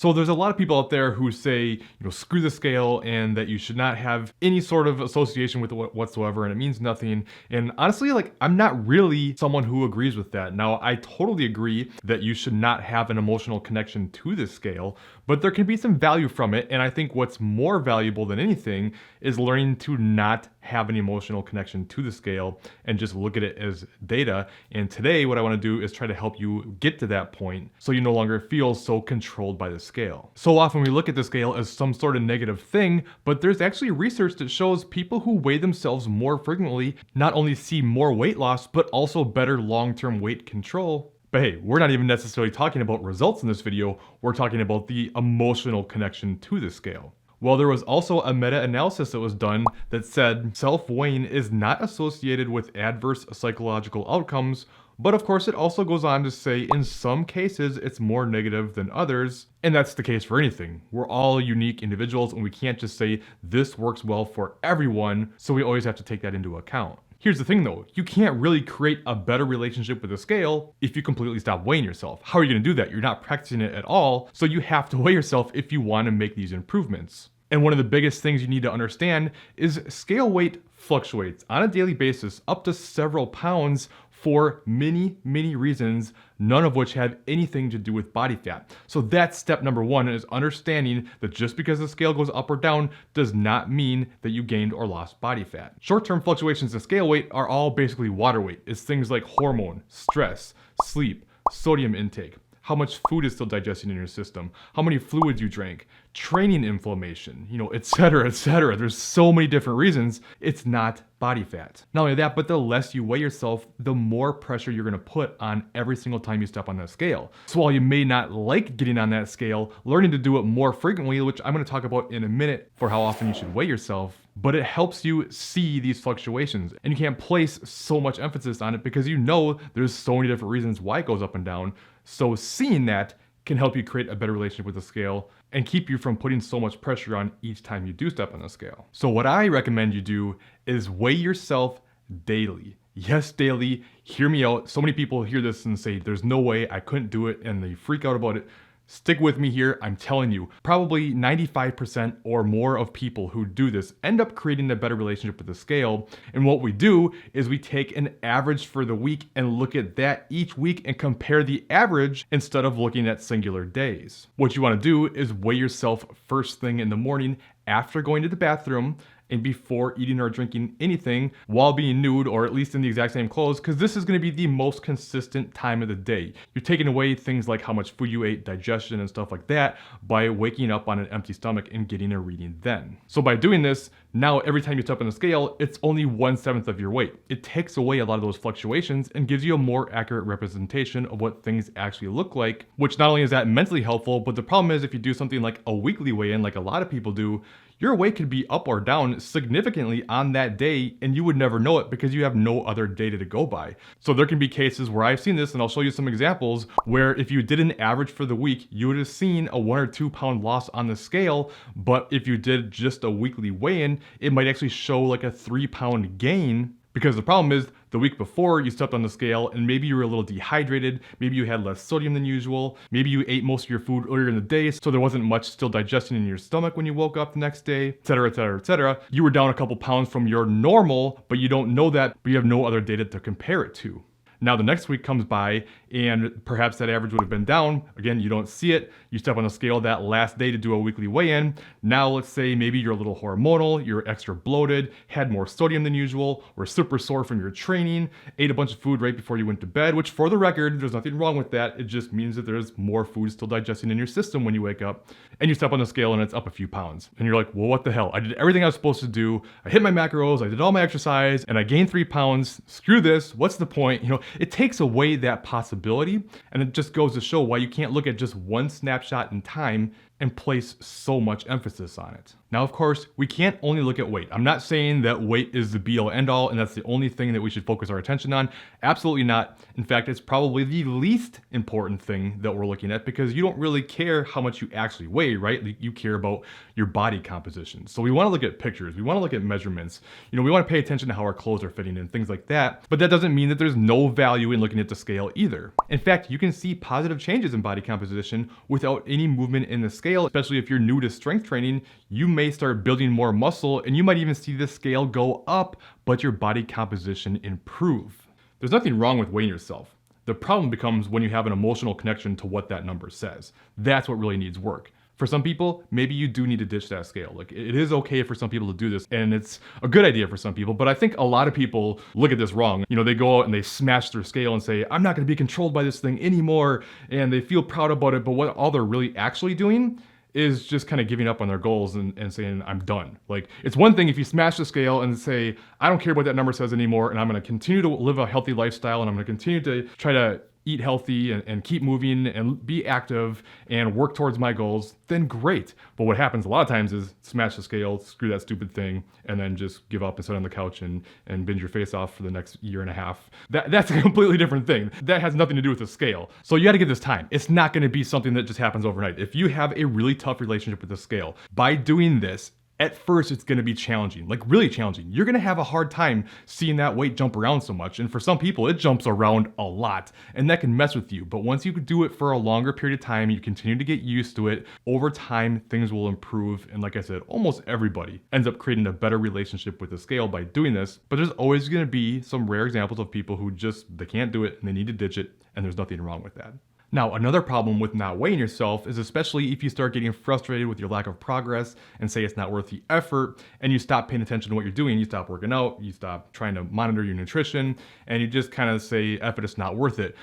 So there's a lot of people out there who say, screw the scale and that you should not have any sort of association with it whatsoever and it means nothing. And honestly, like, I'm not really someone who agrees with that. Now, I totally agree that you should not have an emotional connection to the scale, but there can be some value from it. And I think what's more valuable than anything is learning to not have an emotional connection to the scale and just look at it as data. And today, what I want to do is try to help you get to that point so you no longer feel so controlled by the scale. So often we look at the scale as some sort of negative thing, but there's actually research that shows people who weigh themselves more frequently not only see more weight loss, but also better long-term weight control. But hey, we're not even necessarily talking about results in this video, we're talking about the emotional connection to the scale. Well, there was also a meta-analysis that was done that said self-weighing is not associated with adverse psychological outcomes, but of course it also goes on to say in some cases it's more negative than others, and that's the case for anything. We're all unique individuals and we can't just say this works well for everyone, so we always have to take that into account. Here's the thing though, you can't really create a better relationship with the scale if you completely stop weighing yourself. How are you gonna do that? You're not practicing it at all, so you have to weigh yourself if you wanna make these improvements. And one of the biggest things you need to understand is scale weight fluctuates on a daily basis up to several pounds for many reasons, none of which have anything to do with body fat. So that's step number one, is understanding that just because the scale goes up or down does not mean that you gained or lost body fat. Short-term fluctuations in scale weight are all basically water weight. It's things like hormone, stress, sleep, sodium intake, how much food is still digesting in your system, how many fluids you drank, training inflammation, etc., etc. There's so many different reasons. It's not body fat. Not only that, but the less you weigh yourself, the more pressure you're gonna put on every single time you step on that scale. So while you may not like getting on that scale, learning to do it more frequently, which I'm gonna talk about in a minute for how often you should weigh yourself, but it helps you see these fluctuations. And you can't place so much emphasis on it because there's so many different reasons why it goes up and down. So seeing that can help you create a better relationship with the scale and keep you from putting so much pressure on each time you do step on the scale. So what I recommend you do is weigh yourself daily. Yes, daily. Hear me out. So many people hear this and say, there's no way, I couldn't do it, and they freak out about it. Stick with me here, I'm telling you, probably 95% or more of people who do this end up creating a better relationship with the scale. And what we do is we take an average for the week and look at that each week and compare the average instead of looking at singular days. What you want to do is weigh yourself first thing in the morning after going to the bathroom and before eating or drinking anything while being nude or at least in the exact same clothes, because this is going to be the most consistent time of the day. You're taking away things like how much food you ate, digestion and stuff like that by waking up on an empty stomach and getting a reading then. So by doing this, now every time you step on the scale, it's only 1/7 of your weight. It takes away a lot of those fluctuations and gives you a more accurate representation of what things actually look like, which not only is that mentally helpful, but the problem is if you do something like a weekly weigh-in, like a lot of people do, your weight could be up or down significantly on that day and you would never know it because you have no other data to go by. So there can be cases where I've seen this, and I'll show you some examples, where if you did an average for the week, you would have seen a 1 or 2 pound loss on the scale, but if you did just a weekly weigh-in, it might actually show like a 3 pound gain. Because the problem is, the week before you stepped on the scale and maybe you were a little dehydrated, maybe you had less sodium than usual, maybe you ate most of your food earlier in the day, so there wasn't much still digesting in your stomach when you woke up the next day, etc., etc., etc. You were down a couple pounds from your normal, but you don't know that, but you have no other data to compare it to. Now the next week comes by and perhaps that average would have been down. Again, you don't see it. You step on the scale that last day to do a weekly weigh-in. Now let's say maybe you're a little hormonal, you're extra bloated, had more sodium than usual, were super sore from your training, ate a bunch of food right before you went to bed, which for the record, there's nothing wrong with that. It just means that there's more food still digesting in your system when you wake up. And you step on the scale and it's up a few pounds. And you're like, well, what the hell? I did everything I was supposed to do. I hit my macros, I did all my exercise, and I gained 3 pounds. Screw this, what's the point? It takes away that possibility, and it just goes to show why you can't look at just one snapshot in time and place so much emphasis on it. Now, of course, we can't only look at weight. I'm not saying that weight is the be-all end-all and that's the only thing that we should focus our attention on. Absolutely not. In fact, it's probably the least important thing that we're looking at because you don't really care how much you actually weigh, right? You care about your body composition. So we want to look at pictures. We want to look at measurements. We want to pay attention to how our clothes are fitting and things like that. But that doesn't mean that there's no value in looking at the scale either. In fact, you can see positive changes in body composition without any movement in the scale, especially if you're new to strength training. You may start building more muscle and you might even see the scale go up, but your body composition improve. There's nothing wrong with weighing yourself. The problem becomes when you have an emotional connection to what that number says. That's what really needs work. For some people, maybe you do need to ditch that scale. Like, it is okay for some people to do this, and it's a good idea for some people, but I think a lot of people look at this wrong. They go out and they smash their scale and say, I'm not gonna be controlled by this thing anymore, and they feel proud about it, but what all they're really actually doing is just kind of giving up on their goals and saying, I'm done. Like, it's one thing if you smash the scale and say, I don't care what that number says anymore, and I'm gonna continue to live a healthy lifestyle, and I'm gonna continue to try to eat healthy and keep moving and be active and work towards my goals, then great. But what happens a lot of times is smash the scale, screw that stupid thing, and then just give up and sit on the couch and binge your face off for the next year and a half. That's a completely different thing. That has nothing to do with the scale. So you gotta give this time. It's not gonna be something that just happens overnight. If you have a really tough relationship with the scale, by doing this, at first, it's gonna be challenging, like really challenging. You're gonna have a hard time seeing that weight jump around so much. And for some people, it jumps around a lot and that can mess with you. But once you do it for a longer period of time, you continue to get used to it, over time, things will improve. And like I said, almost everybody ends up creating a better relationship with the scale by doing this. But there's always gonna be some rare examples of people who they can't do it and they need to ditch it. And there's nothing wrong with that. Now, another problem with not weighing yourself is especially if you start getting frustrated with your lack of progress and say it's not worth the effort, and you stop paying attention to what you're doing, you stop working out, you stop trying to monitor your nutrition, and you just kind of say, F it, it's not worth it.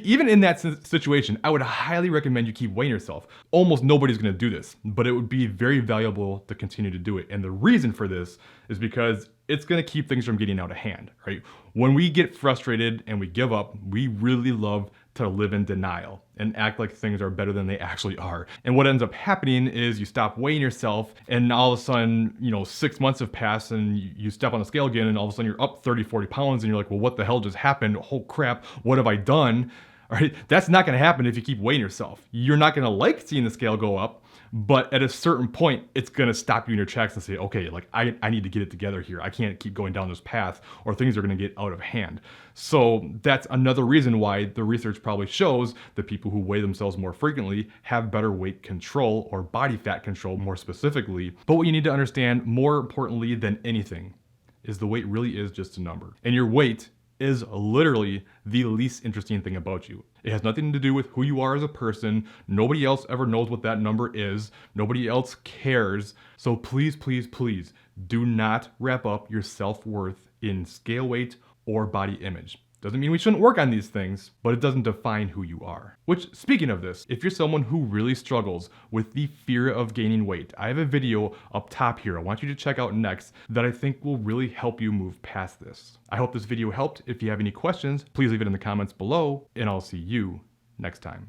Even in that situation, I would highly recommend you keep weighing yourself. Almost nobody's gonna do this, but it would be very valuable to continue to do it. And the reason for this is because it's gonna keep things from getting out of hand, right? When we get frustrated and we give up, we really love to live in denial and act like things are better than they actually are. And what ends up happening is you stop weighing yourself and all of a sudden, 6 months have passed and you step on the scale again and all of a sudden you're up 30, 40 pounds and you're like, well, what the hell just happened? Oh crap, what have I done? All right, that's not gonna happen if you keep weighing yourself. You're not gonna like seeing the scale go up, but at a certain point, it's gonna stop you in your tracks and say, okay, like I need to get it together here. I can't keep going down this path or things are gonna get out of hand. So that's another reason why the research probably shows that people who weigh themselves more frequently have better weight control or body fat control more specifically. But what you need to understand more importantly than anything is the weight really is just a number. And your weight is literally the least interesting thing about you. It has nothing to do with who you are as a person. Nobody else ever knows what that number is. Nobody else cares. So please, please, please do not wrap up your self-worth in scale weight or body image. Doesn't mean we shouldn't work on these things, but it doesn't define who you are. Which, speaking of this, if you're someone who really struggles with the fear of gaining weight, I have a video up top here I want you to check out next that I think will really help you move past this. I hope this video helped. If you have any questions, please leave it in the comments below, and I'll see you next time.